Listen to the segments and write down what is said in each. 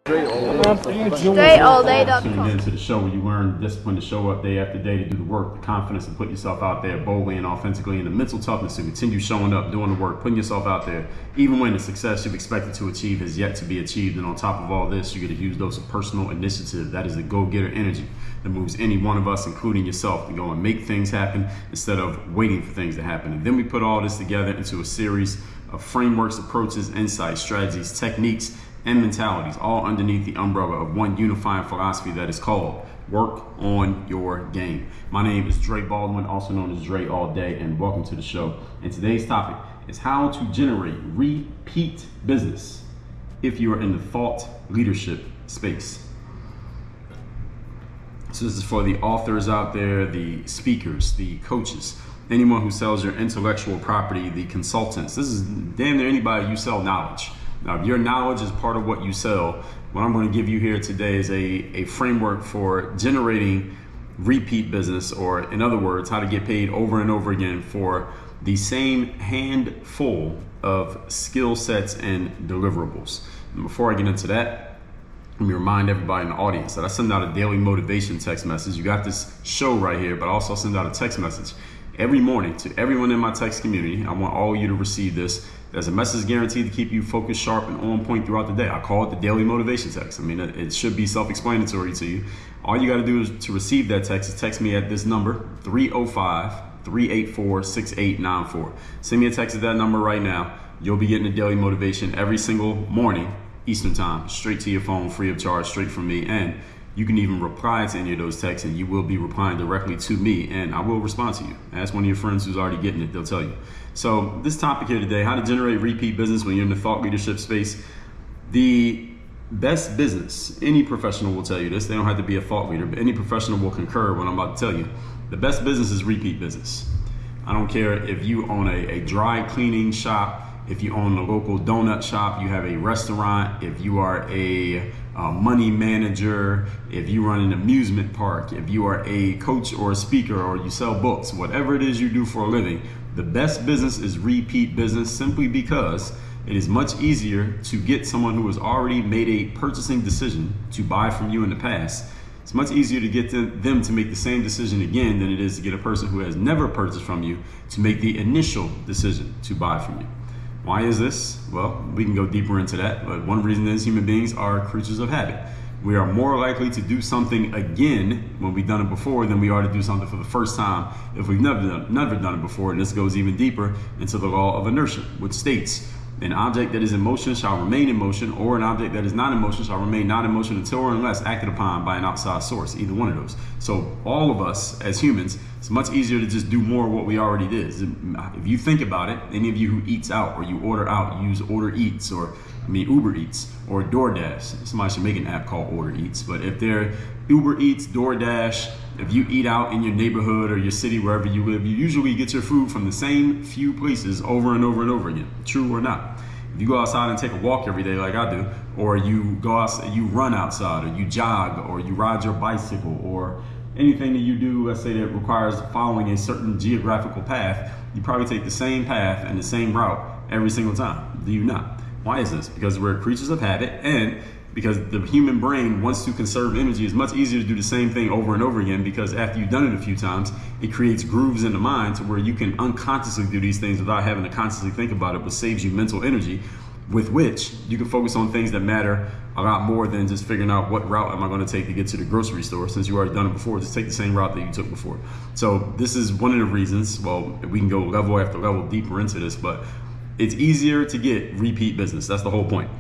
DreAllDay.com. Tuning into the show where you learn discipline to show up day after day to do the work, the confidence to put yourself out there boldly and authentically, and the mental toughness to continue showing up, doing the work, putting yourself out there, even when the success you've expected to achieve is yet to be achieved. And on top of all this, you get a huge dose of personal initiative. That is the go-getter energy that moves any one of us, including yourself, to go and make things happen instead of waiting for things to happen. And then we put all this together into a series of frameworks, approaches, insights, strategies, techniques, and mentalities, all underneath the umbrella of one unifying philosophy that is called work on your game. My name is Dre Baldwin, also known as Dre All Day, and welcome to the show. And today's topic is how to generate repeat business if you are in the thought leadership space. So this is for the authors out there, the speakers, the coaches, anyone who sells your intellectual property, the consultants. This is damn near anybody you sell knowledge. Now, if your knowledge is part of what you sell, what I'm going to give you here today is a framework for generating repeat business, or in other words, how to get paid over and over again for the same handful of skill sets and deliverables. And before I get into that, let me remind everybody in the audience that I send out a daily motivation text message. You got this show right here, but I also send out a text message every morning to everyone in my text community. I want all of you to receive this. There's a message guaranteed to keep you focused, sharp, and on point throughout the day. I call it the daily motivation text. I mean, it should be self-explanatory to you. All you got to do is to receive that text is text me at this number, 305-384-6894. Send me a text at that number right now. You'll be getting a daily motivation every single morning, Eastern time, straight to your phone, free of charge, straight from me. And you can even reply to any of those texts, and you will be replying directly to me, and I will respond to you. Ask one of your friends who's already getting it, they'll tell you. So this topic here today, how to generate repeat business when you're in the thought leadership space. The best business, any professional will tell you this, they don't have to be a thought leader, but any professional will concur what I'm about to tell you. The best business is repeat business. I don't care if you own a dry cleaning shop, if you own a local donut shop, you have a restaurant, if you are a money manager, if you run an amusement park, if you are a coach or a speaker, or you sell books, whatever it is you do for a living, the best business is repeat business, simply because it is much easier to get someone who has already made a purchasing decision to buy from you in the past. It's much easier to get them to make the same decision again than it is to get a person who has never purchased from you to make the initial decision to buy from you. Why is this? Well, we can go deeper into that, but one reason is human beings are creatures of habit. We are more likely to do something again when we've done it before than we are to do something for the first time if we've never done it before. And this goes even deeper into the law of inertia, which states an object that is in motion shall remain in motion, or an object that is not in motion shall remain not in motion until or unless acted upon by an outside source, either one of those. So all of us as humans, it's much easier to just do more of what we already did. If you think about it, any of you who eats out, or you order out, you use Order Eats, Uber Eats, or DoorDash. Somebody should make an app called Order Eats. But if they're Uber Eats, DoorDash, if you eat out in your neighborhood or your city, wherever you live, you usually get your food from the same few places over and over and over again, true or not. If you go outside and take a walk every day like I do, or you go outside, you run outside, or you jog, or you ride your bicycle, or anything that you do, let's say that requires following a certain geographical path, you probably take the same path and the same route every single time, do you not? Why is this? Because we're creatures of habit, and because the human brain wants to conserve energy. It's much easier to do the same thing over and over again, because after you've done it a few times, it creates grooves in the mind to where you can unconsciously do these things without having to consciously think about it, which saves you mental energy, with which you can focus on things that matter a lot more than just figuring out what route am I going to take to get to the grocery store. Since you already done it before, just take the same route that you took before. So this is one of the reasons, well, we can go level after level deeper into this, but it's easier to get repeat business. That's the whole point.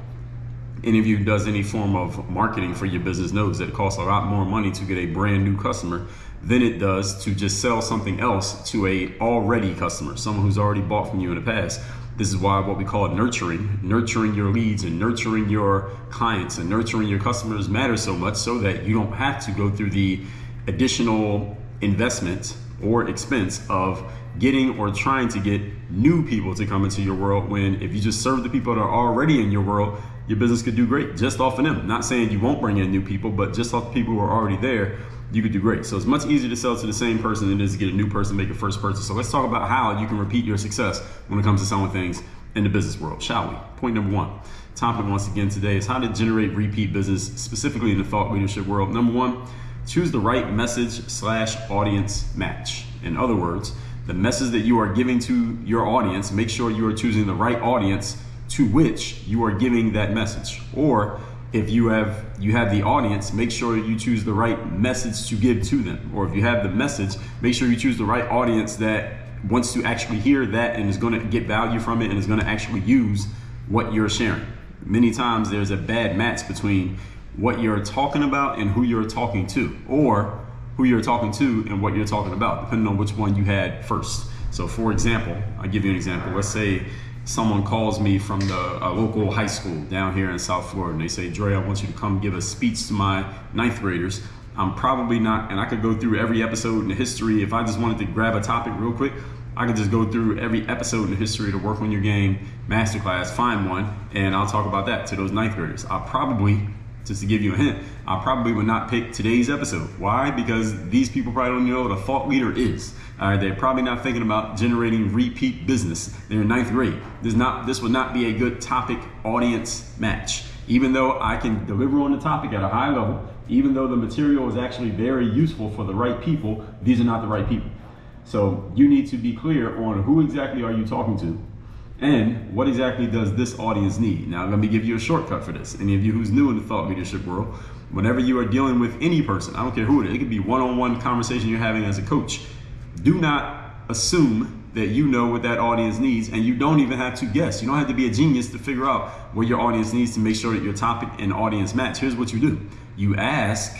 Any of you who does any form of marketing for your business knows that it costs a lot more money to get a brand new customer than it does to just sell something else to a already customer, someone who's already bought from you in the past. This is why what we call nurturing your leads and nurturing your clients and nurturing your customers matters so much, so that you don't have to go through the additional investment or expense of getting or trying to get new people to come into your world, when if you just serve the people that are already in your world, your business could do great just off of them. Not saying you won't bring in new people, but just off the people who are already there, you could do great. So it's much easier to sell to the same person than it is to get a new person to make a first purchase. So let's talk about how you can repeat your success when it comes to selling things in the business world, shall we? Point number one, topic once again today is how to generate repeat business, specifically in the thought leadership world. Number one, choose the right message/audience match. In other words, the message that you are giving to your audience, make sure you are choosing the right audience to which you are giving that message. Or if you have the audience, make sure you choose the right message to give to them. Or if you have the message, make sure you choose the right audience that wants to actually hear that and is going to get value from it and is going to actually use what you're sharing. Many times there's a bad match between what you're talking about and who you're talking to, or who you're talking to and what you're talking about, depending on which one you had first. So for example, I'll give you an example. Let's say someone calls me from a local high school down here in South Florida, and they say, Dre, I want you to come give a speech to my ninth graders. I'm probably not, and I could go through every episode in the history. If I just wanted to grab a topic real quick, I could just go through every episode in the history to Work on Your Game masterclass, find one, and I'll talk about that to those ninth graders. I'll probably, just to give you a hint, I probably would not pick today's episode. Why? Because these people probably don't know what a thought leader is. They're probably not thinking about generating repeat business. They're in ninth grade. This would not be a good topic audience match. Even though I can deliver on the topic at a high level, even though the material is actually very useful for the right people, these are not the right people. So you need to be clear on who exactly are you talking to and what exactly does this audience need. Now, let me give you a shortcut for this. Any of you who's new in the thought leadership world, whenever you are dealing with any person, I don't care who it is, it could be one-on-one conversation you're having as a coach. Do not assume that you know what that audience needs, and you don't even have to guess. You don't have to be a genius to figure out what your audience needs to make sure that your topic and audience match. Here's what you do. You ask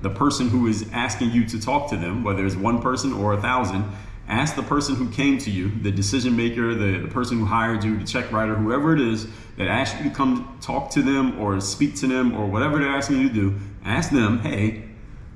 the person who is asking you to talk to them, whether it's one person or 1,000, ask the person who came to you, the decision maker, the person who hired you, the check writer, whoever it is that asked you to come talk to them or speak to them or whatever they're asking you to do, ask them, hey,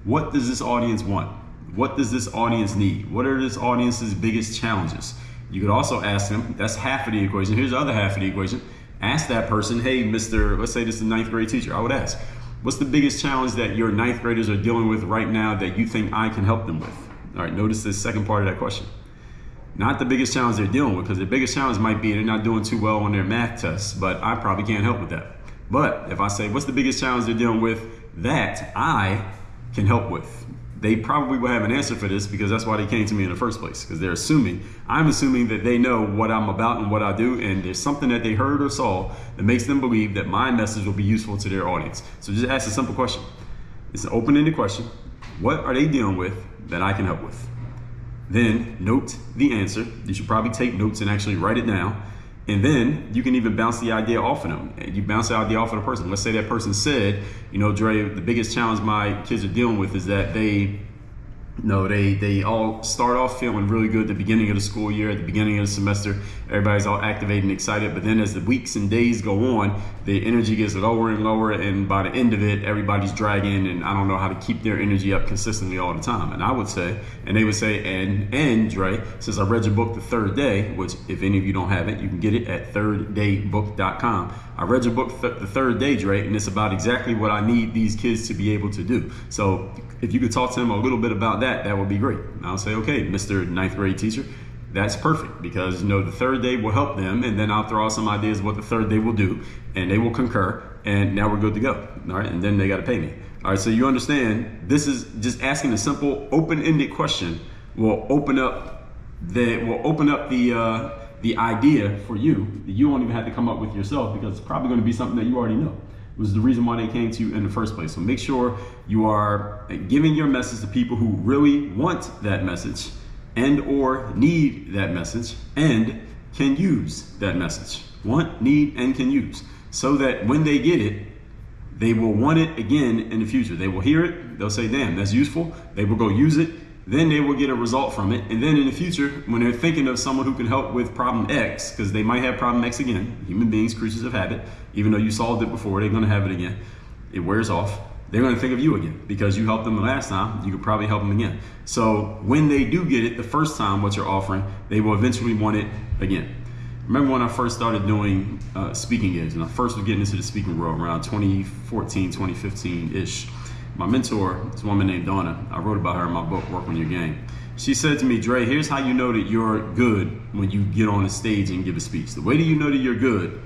what does this audience want? What does this audience need? What are this audience's biggest challenges? You could also ask them, that's half of the equation. Here's the other half of the equation. Ask that person, hey, let's say this is a ninth grade teacher. I would ask, what's the biggest challenge that your ninth graders are dealing with right now that you think I can help them with? All right, notice the second part of that question. Not the biggest challenge they're dealing with, because the biggest challenge might be they're not doing too well on their math tests, but I probably can't help with that. But if I say, what's the biggest challenge they're dealing with that I can help with? They probably will have an answer for this, because that's why they came to me in the first place, because I'm assuming that they know what I'm about and what I do, and there's something that they heard or saw that makes them believe that my message will be useful to their audience. So just ask a simple question. It's an open-ended question. What are they dealing with that I can help with? Then note the answer. You should probably take notes and actually write it down. And then you can even bounce the idea off of them. You bounce the idea off of the person. Let's say that person said, Dre, the biggest challenge my kids are dealing with is that they all start off feeling really good at the beginning of the school year, at the beginning of the semester. Everybody's all activated and excited. But then as the weeks and days go on, the energy gets lower and lower. And by the end of it, everybody's dragging, and I don't know how to keep their energy up consistently all the time. And they would say, and Dre, since I read your book The Third Day, which if any of you don't have it, you can get it at thirddaybook.com. I read your book, The Third Day, Dre, and it's about exactly what I need these kids to be able to do. So if you could talk to them a little bit about that would be great. And I'll say, okay, Mr. Ninth grade teacher, that's perfect, because the third day will help them, and then I'll throw out some ideas of what the third day will do, and they will concur, and now we're good to go. All right, and then they got to pay me. All right, so you understand, this is just asking a simple open-ended question will open up the idea for you that you won't even have to come up with yourself, because it's probably going to be something that you already know. It was the reason why they came to you in the first place. So make sure you are giving your message to people who really want that message and or need that message and can use that message. Want, need, and can use. So that when they get it, they will want it again in the future. They will hear it. They'll say, damn, that's useful. They will go use it. Then they will get a result from it. And then in the future, when they're thinking of someone who can help with problem X, because they might have problem X again, human beings, creatures of habit, even though you solved it before, they're going to have it again. It wears off. They're going to think of you again because you helped them the last time. You could probably help them again. So when they do get it the first time, what you're offering, they will eventually want it again. Remember when I first started doing speaking gigs, and I first was getting into the speaking world around 2014, 2015-ish. My mentor is a woman named Donna. I wrote about her in my book, Work on Your Game. She said to me, Dre, here's how you know that you're good when you get on the stage and give a speech. The way that you know that you're good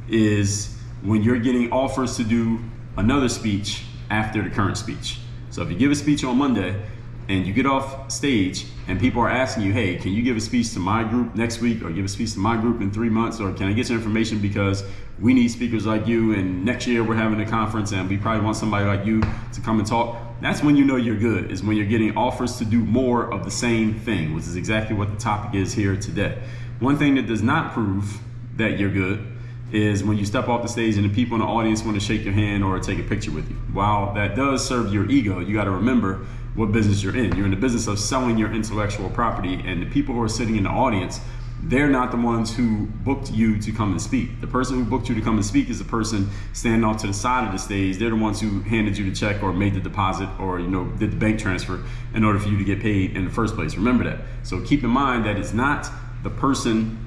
is when you're getting offers to do another speech after the current speech. So if you give a speech on Monday and you get off stage and people are asking you, hey, can you give a speech to my group next week, or give a speech to my group in 3 months, or can I get your information because we need speakers like you and next year we're having a conference and we probably want somebody like you to come and talk. That's when you know you're good, is when you're getting offers to do more of the same thing, which is exactly what the topic is here today. One thing that does not prove that you're good is when you step off the stage and the people in the audience want to shake your hand or take a picture with you. While that does serve your ego, you got to remember what business you're in. You're in the business of selling your intellectual property, and the people who are sitting in the audience, they're not the ones who booked you to come and speak. The person who booked you to come and speak is the person standing off to the side of the stage. They're the ones who handed you the check or made the deposit or did the bank transfer in order for you to get paid in the first place. Remember that. So keep in mind that it's not the person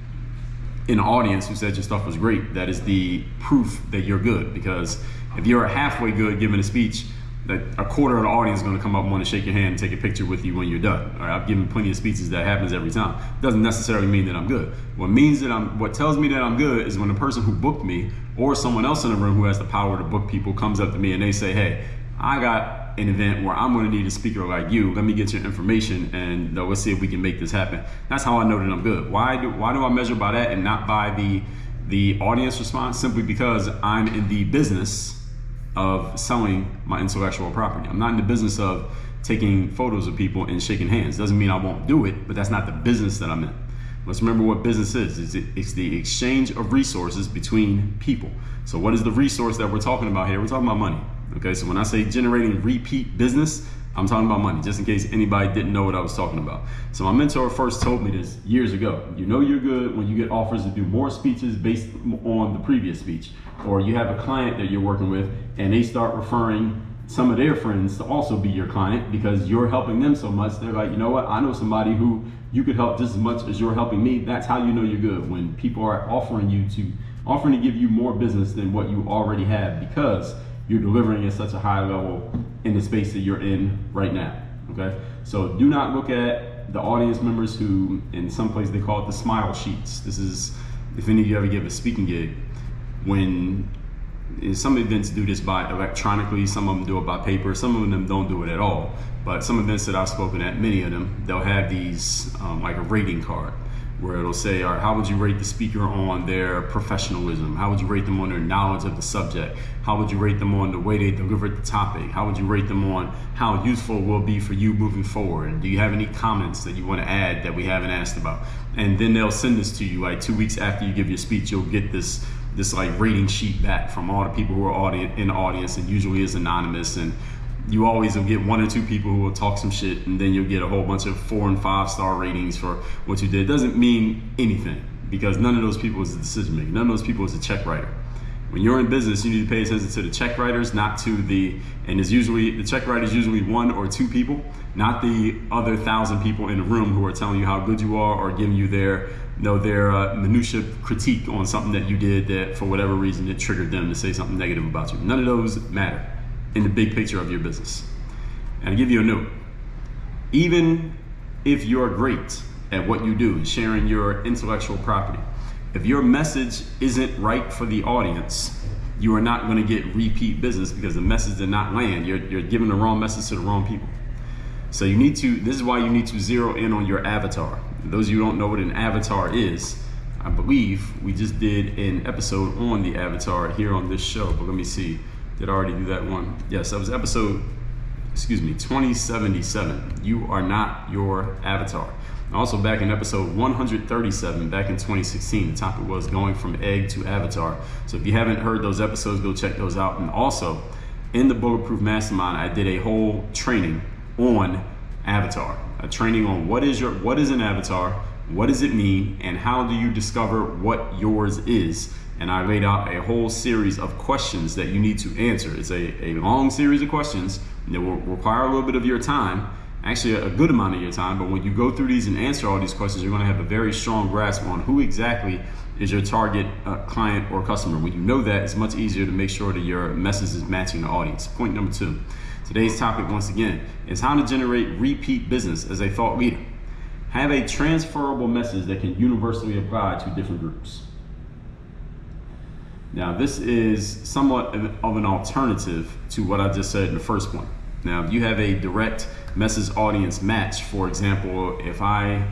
in the audience who said your stuff was great that is the proof that you're good. Because if you're halfway good giving a speech, that a quarter of the audience is going to come up and want to shake your hand and take a picture with you when you're done. All right, I've given plenty of speeches that happens every time. Doesn't necessarily mean that I'm good. What tells me that I'm good is when the person who booked me or someone else in the room who has the power to book people comes up to me and they say, hey, I got an event where I'm going to need a speaker like you. Let me get your information and let's see if we can make this happen. That's how I know that I'm good. Why do I measure by that and not by the audience response? Simply because I'm in the business of selling my intellectual property. I'm not in the business of taking photos of people and shaking hands. Doesn't mean I won't do it, but that's not the business that I'm in. Let's remember what business is. It's the exchange of resources between people. So what is the resource that we're talking about here? We're talking about money. Okay, so when I say generating repeat business, I'm talking about money, just in case anybody didn't know what I was talking about. So my mentor first told me this years ago. You know you're good when you get offers to do more speeches based on the previous speech. Or you have a client that you're working with and they start referring some of their friends to also be your client because you're helping them so much. They're like, you know what? I know somebody who you could help just as much as you're helping me. That's how you know you're good, when people are offering to give you more business than what you already have because you're delivering at such a high level in the space that you're in right now. Okay, so do not look at the audience members who, in some places they call it the smile sheets. This is, if any of you ever give a speaking gig, when some events do this by electronically, some of them do it by paper, some of them don't do it at all. But some events that I've spoken at, many of them, they'll have these like a rating card where it'll say, all right, how would you rate the speaker on their professionalism? How would you rate them on their knowledge of the subject? How would you rate them on the way they delivered the topic? How would you rate them on how useful it will be for you moving forward? And do you have any comments that you want to add that we haven't asked about? And then they'll send this to you like 2 weeks after you give your speech. You'll get this like rating sheet back from all the people who are in the audience, and usually is anonymous. And you always will get 1 or 2 people who will talk some shit, and then you'll get a whole bunch of 4 and 5 star ratings for what you did. It doesn't mean anything because none of those people is a decision maker. None of those people is a check writer. When you're in business, you need to pay attention to the check writers, not to the check writers usually 1 or 2 people, not the other 1,000 people in the room who are telling you how good you are or giving you their minutia critique on something that you did that for whatever reason it triggered them to say something negative about you. None of those matter in the big picture of your business. And I'll give you a note. Even if you're great at what you do, sharing your intellectual property, if your message isn't right for the audience, you are not going to get repeat business because the message did not land. You're giving the wrong message to the wrong people. So this is why you need to zero in on your avatar. Those of you who don't know what an avatar is, I believe we just did an episode on the avatar here on this show, but let me see. Did I already do that one? Yes, that was episode 2077. You are not your avatar. Also back in episode 137, back in 2016, the topic was going from egg to avatar. So if you haven't heard those episodes, go check those out. And also in the Bulletproof Mastermind, I did a whole training on avatar, a training on what is an avatar, what does it mean, and how do you discover what yours is. And I laid out a whole series of questions that you need to answer. It's a long series of questions that will require a little bit of your time, actually a good amount of your time. But when you go through these and answer all these questions, you're going to have a very strong grasp on who exactly is your target client or customer. When you know that, it's much easier to make sure that your message is matching the audience. Point number 2. Today's topic, once again, is how to generate repeat business as a thought leader. Have a transferable message that can universally apply to different groups. Now, this is somewhat of an alternative to what I just said in the first point. Now, if you have a direct message audience match, for example, if I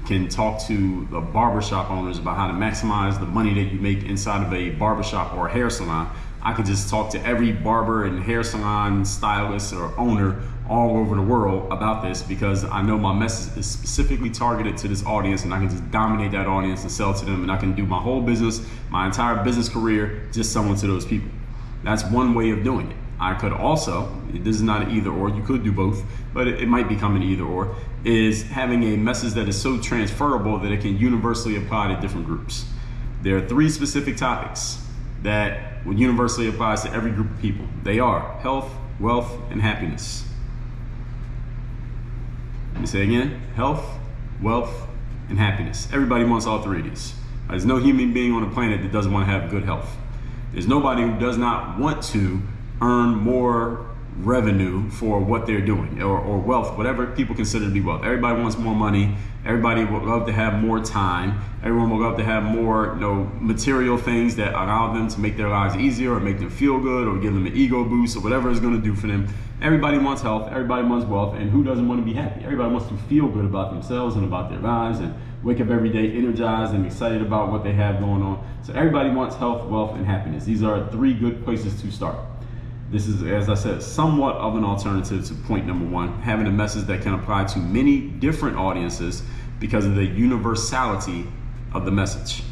can talk to the barbershop owners about how to maximize the money that you make inside of a barbershop or a hair salon, I could just talk to every barber and hair salon stylist or owner all over the world about this, because I know my message is specifically targeted to this audience, and I can just dominate that audience and sell to them, and I can do my whole business, my entire business career, just selling to those people. That's one way of doing it. I could also, this is not an either or, you could do both, but it might become an either or, is having a message that is so transferable that it can universally apply to different groups. There are 3 specific topics that would universally apply to every group of people. They are health, wealth, and happiness. Let me say again, health, wealth, and happiness. Everybody wants all 3 of these. There's no human being on the planet that doesn't want to have good health. There's nobody who does not want to earn more revenue for what they're doing, or wealth, whatever people consider to be wealth. Everybody wants more money. Everybody would love to have more time. Everyone would love to have more, material things that allow them to make their lives easier or make them feel good or give them an ego boost or whatever it's going to do for them. Everybody wants health. Everybody wants wealth. And who doesn't want to be happy? Everybody wants to feel good about themselves and about their lives and wake up every day energized and excited about what they have going on. So everybody wants health, wealth, and happiness. These are 3 good places to start. This is, as I said, somewhat of an alternative to point number 1, having a message that can apply to many different audiences because of the universality of the message.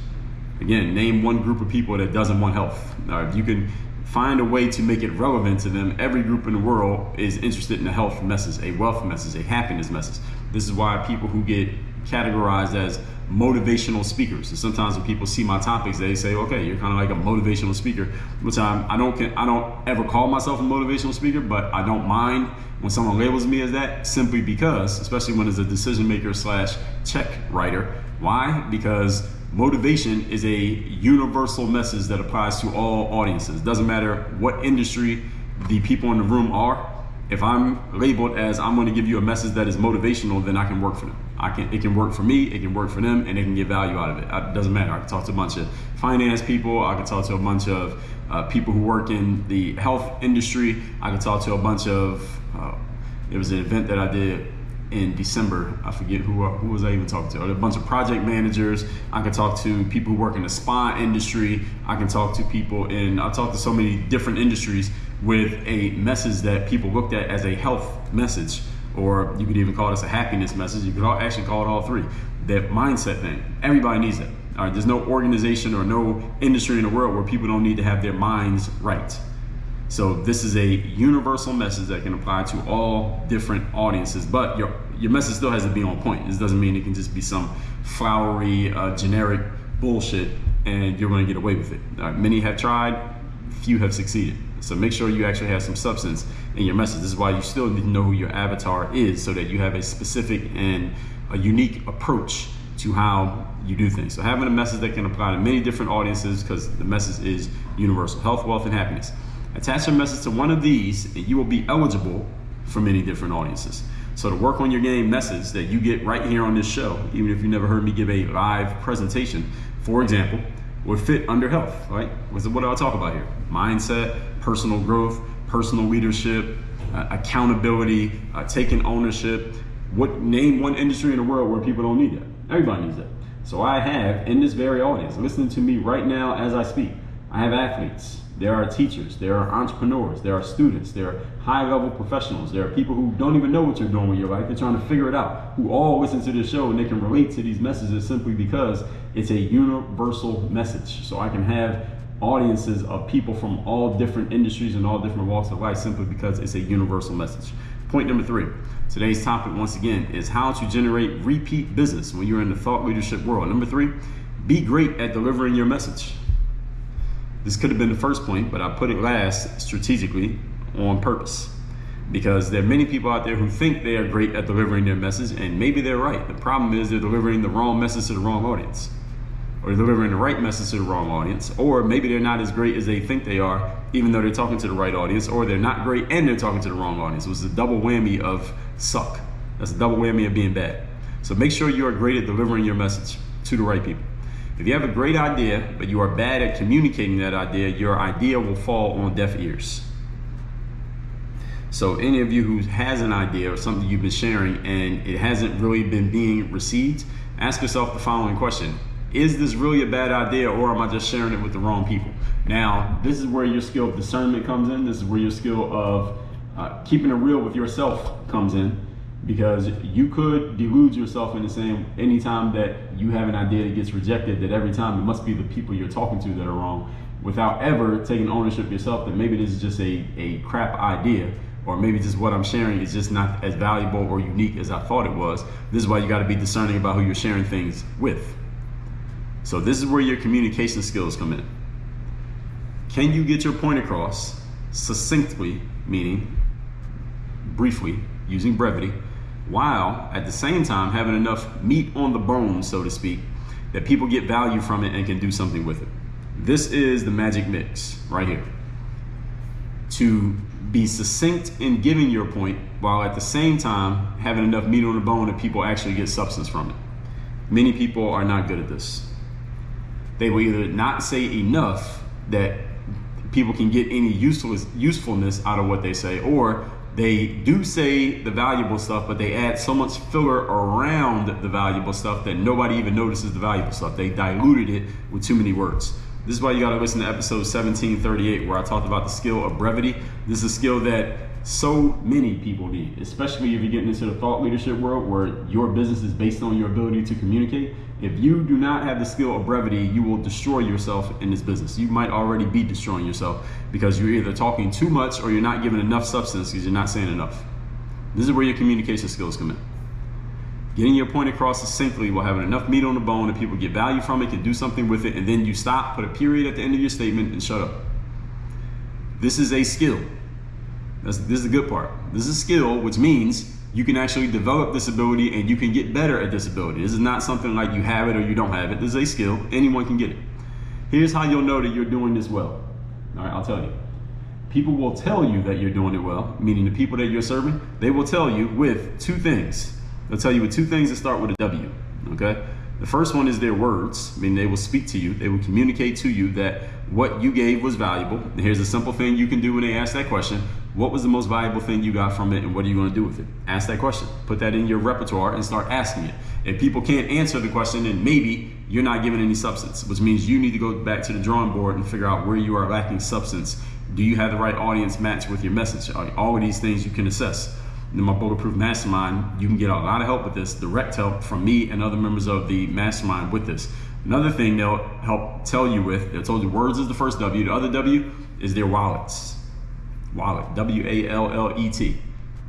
Again, name one group of people that doesn't want health. If you can find a way to make it relevant to them, every group in the world is interested in a health message, a wealth message, a happiness message. This is why people who get categorized as motivational speakers, and sometimes when people see my topics, they say, okay, you're kind of like a motivational speaker, which I don't ever call myself a motivational speaker, but I don't mind when someone labels me as that, simply because, especially when it's a decision maker / check writer. Why? Because motivation is a universal message that applies to all audiences. Doesn't matter what industry the people in the room are. If I'm labeled as I'm going to give you a message that is motivational, then I can work for them. It can work for me, it can work for them, and they can get value out of it. It doesn't matter. I can talk to a bunch of finance people. I can talk to a bunch of people who work in the health industry. I can talk to a bunch of, there was an event that I did in December. I forget who was I even talking to. A bunch of project managers. I can talk to people who work in the spa industry. I can talk to people I talk to so many different industries with a message that people looked at as a health message, or you could even call this a happiness message. You could actually call it all 3. That mindset thing. Everybody needs that. All right, there's no organization or no industry in the world where people don't need to have their minds right. So this is a universal message that can apply to all different audiences, but your message still has to be on point. This doesn't mean it can just be some flowery, generic bullshit and you're going to get away with it. Many have tried, few have succeeded. So make sure you actually have some substance in your message. This is why you still need to know who your avatar is, so that you have a specific and a unique approach to how you do things. So having a message that can apply to many different audiences, because the message is universal: health, wealth, and happiness. Attach your message to one of these and you will be eligible for many different audiences. So to work on your game message that you get right here on this show, even if you never heard me give a live presentation, for example, would fit under health, right? What do I talk about here? Mindset, personal growth, personal leadership, accountability, taking ownership. Name one industry in the world where people don't need that. Everybody needs that. So I have, in this very audience, listening to me right now as I speak, I have athletes, there are teachers, there are entrepreneurs, there are students, there are high-level professionals, there are people who don't even know what you're doing with your life, they're trying to figure it out, who all listen to this show and they can relate to these messages simply because it's a universal message. So I can have audiences of people from all different industries and all different walks of life simply because it's a universal message. Point number 3, today's topic once again is how to generate repeat business when you're in the thought leadership world. Number 3, be great at delivering your message. This could have been the first point, but I put it last strategically on purpose, because there are many people out there who think they are great at delivering their message, and maybe they're right. The problem is they're delivering the wrong message to the wrong audience, or delivering the right message to the wrong audience, or maybe they're not as great as they think they are, even though they're talking to the right audience, or they're not great and they're talking to the wrong audience. It was a double whammy of suck. That's a double whammy of being bad. So make sure you are great at delivering your message to the right people. If you have a great idea, but you are bad at communicating that idea, your idea will fall on deaf ears. So any of you who has an idea or something you've been sharing and it hasn't really been being received, ask yourself the following question. Is this really a bad idea, or am I just sharing it with the wrong people? Now, this is where your skill of discernment comes in. This is where your skill of keeping it real with yourself comes in, because you could delude yourself into saying anytime that you have an idea that gets rejected, that every time it must be the people you're talking to that are wrong, without ever taking ownership yourself that maybe this is just a crap idea, or maybe just what I'm sharing is just not as valuable or unique as I thought it was. This is why you got to be discerning about who you're sharing things with. So this is where your communication skills come in. Can you get your point across succinctly, meaning briefly, using brevity, while at the same time having enough meat on the bone, so to speak, that people get value from it and can do something with it? This is the magic mix right here. To be succinct in giving your point while at the same time having enough meat on the bone that people actually get substance from it. Many people are not good at this. They will either not say enough that people can get any usefulness out of what they say, or they do say the valuable stuff, but they add so much filler around the valuable stuff that nobody even notices the valuable stuff. They diluted it with too many words. This is why you got to listen to episode 1738, where I talked about the skill of brevity. This is a skill that so many people need, especially if you're getting into the thought leadership world where your business is based on your ability to communicate. If you do not have the skill of brevity, you will destroy yourself in this business. You might already be destroying yourself because you're either talking too much or you're not giving enough substance because you're not saying enough. This is where your communication skills come in. Getting your point across succinctly while having enough meat on the bone that people get value from it, can do something with it, and then you stop, put a period at the end of your statement, and shut up. This is a skill. This is the good part. This is a skill, which means you can actually develop this ability and you can get better at this ability. This is not something like you have it or you don't have it. This is a skill. Anyone can get it. Here's how you'll know that you're doing this well. All right, I'll tell you. People will tell you that you're doing it well, meaning the people that you're serving, they will tell you with two things. They'll tell you with two things that start with a W, okay? The first one is their words, meaning they will speak to you. They will communicate to you that what you gave was valuable. And here's a simple thing you can do when they ask that question. What was the most valuable thing you got from it, and what are you going to do with it? Ask that question. Put that in your repertoire and start asking it. If people can't answer the question, then maybe you're not giving any substance, which means you need to go back to the drawing board and figure out where you are lacking substance. Do you have the right audience match with your message? All of these things you can assess. In my Bulletproof Mastermind, you can get a lot of help with this, direct help from me and other members of the mastermind with this. Another thing they'll help tell you with, they told you words is the first W. The other W is their wallets. Wallet, W-A-L-L-E-T.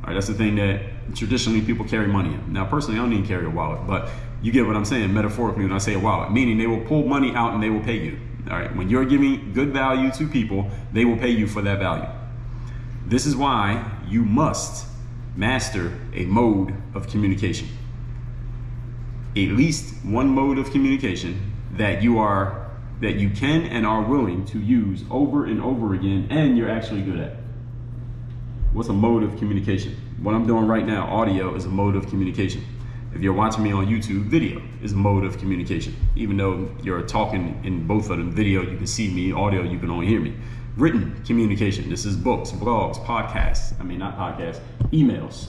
All right, that's the thing that traditionally people carry money in. Now, personally, I don't even carry a wallet, but you get what I'm saying metaphorically when I say a wallet, meaning they will pull money out and they will pay you. All right, when you're giving good value to people, they will pay you for that value. This is why you must master a mode of communication. At least one mode of communication that you can and are willing to use over and over again, and you're actually good at. What's a mode of communication? What I'm doing right now, audio, is a mode of communication. If you're watching me on YouTube, video is a mode of communication. Even though you're talking in both of them, video, you can see me, audio, you can only hear me. Written communication, this is books, blogs, podcasts, emails,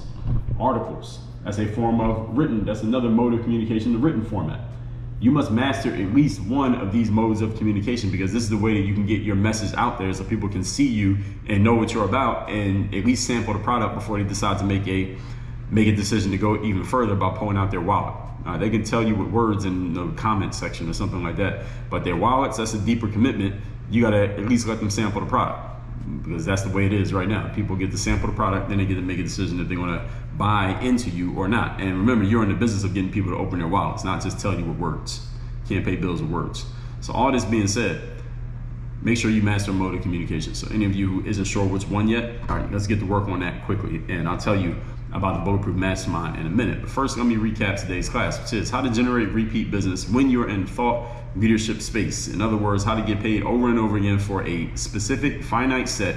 articles. That's a form of written, that's another mode of communication, the written format. You must master at least one of these modes of communication, because this is the way that you can get your message out there so people can see you and know what you're about and at least sample the product before they decide to make a decision to go even further by pulling out their wallet. They can tell you with words in the comment section or something like that, but their wallets, that's a deeper commitment. You gotta at least let them sample the product, because that's the way it is right now. People get to sample the product, then they get to make a decision if they wanna buy into you or not. And remember, you're in the business of getting people to open their wallets, not just telling you with words. You can't pay bills with words. So all this being said, make sure you master mode of communication. So any of you who isn't sure which one yet, all right, let's get to work on that quickly. And I'll tell you about the Bulletproof Mastermind in a minute. But first, let me recap today's class, which is how to generate repeat business when you're in thought leadership space. In other words, how to get paid over and over again for a specific finite set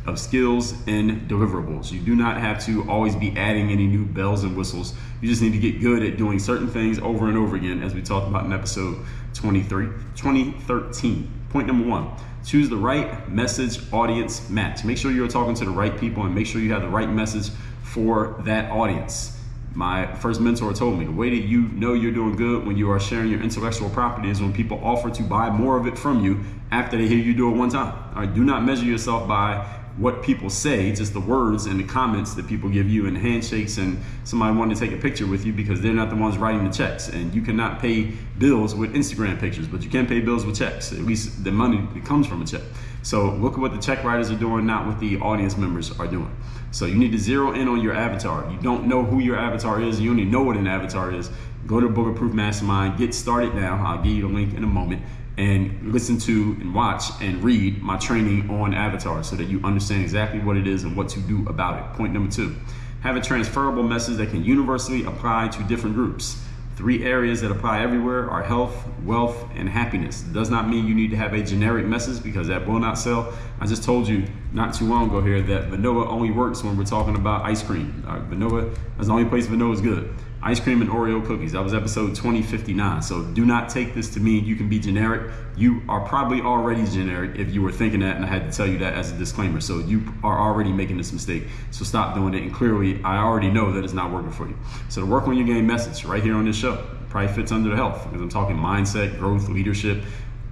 of skills and deliverables. You do not have to always be adding any new bells and whistles. You just need to get good at doing certain things over and over again, as we talked about in episode 2013. Point number 1, choose the right message audience match. Make sure you're talking to the right people and make sure you have the right message for that audience. My first mentor told me the way that you know you're doing good when you are sharing your intellectual property is when people offer to buy more of it from you after they hear you do it one time. All right, do not measure yourself by what people say, just the words and the comments that people give you and handshakes and somebody wanting to take a picture with you because they're not the ones writing the checks. And you cannot pay bills with Instagram pictures, but you can pay bills with checks. At least the money that comes from a check. So look at what the check writers are doing, not what the audience members are doing. So you need to zero in on your avatar. You don't know who your avatar is. You only know what an avatar is. Go to Bulletproof Mastermind, get started now. I'll give you the link in a moment, and listen to and watch and read my training on avatars so that you understand exactly what it is and what to do about it. Point number 2, have a transferable message that can universally apply to different groups. 3 areas that apply everywhere are health, wealth, and happiness. It does not mean you need to have a generic message because that will not sell. I just told you not too long ago here that vanilla only works when we're talking about ice cream. Vanilla is the only place vanilla is good. Ice cream and Oreo cookies. That was episode 2059. So do not take this to mean you can be generic. You are probably already generic if you were thinking that, and I had to tell you that as a disclaimer. So you are already making this mistake. So stop doing it. And clearly, I already know that it's not working for you. So the work on your game message right here on this show probably fits under the health because I'm talking mindset, growth, leadership.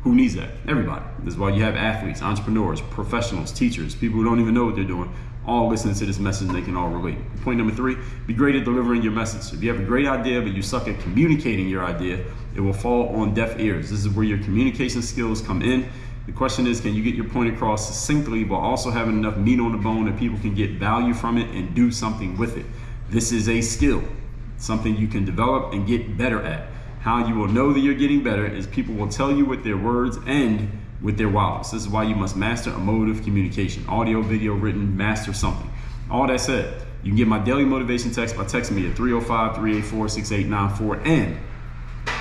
Who needs that? Everybody. This is why you have athletes, entrepreneurs, professionals, teachers, people who don't even know what they're doing, all listening to this message and they can all relate. Point number 3, be great at delivering your message. If you have a great idea but you suck at communicating your idea, it will fall on deaf ears. This is where your communication skills come in. The question is, can you get your point across succinctly while also having enough meat on the bone that people can get value from it and do something with it? This is a skill, something you can develop and get better at. How you will know that you're getting better is people will tell you with their words and with their wallets. This is why you must master emotive communication. Audio, video, written, master something. All that said, you can get my daily motivation text by texting me at 305-384-6894. And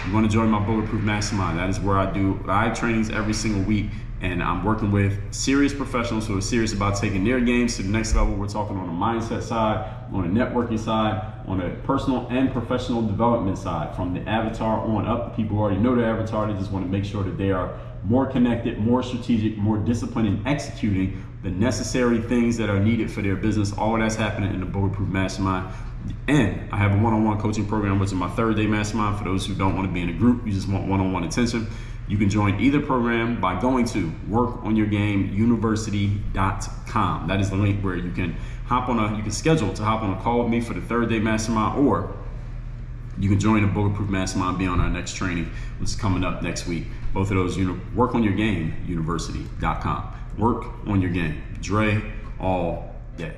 you want to join my Bulletproof Mastermind. That is where I do live trainings every single week. And I'm working with serious professionals who are serious about taking their games to the next level. We're talking on the mindset side, on the networking side, on a personal and professional development side. From the avatar on up, people who already know their avatar, they just want to make sure that they are more connected, more strategic, more disciplined in executing the necessary things that are needed for their business. All of that's happening in the Bulletproof Mastermind. And I have a one-on-one coaching program, which is my 3rd-day mastermind. For those who don't want to be in a group, you just want one-on-one attention. You can join either program by going to workonyourgameuniversity.com. That is the link where you can you can schedule to hop on a call with me for the 3rd-day mastermind, or you can join the Bulletproof Mastermind, be on our next training, which is coming up next week. Both of those, workonyourgameuniversity.com. Work on your game. Dre all day.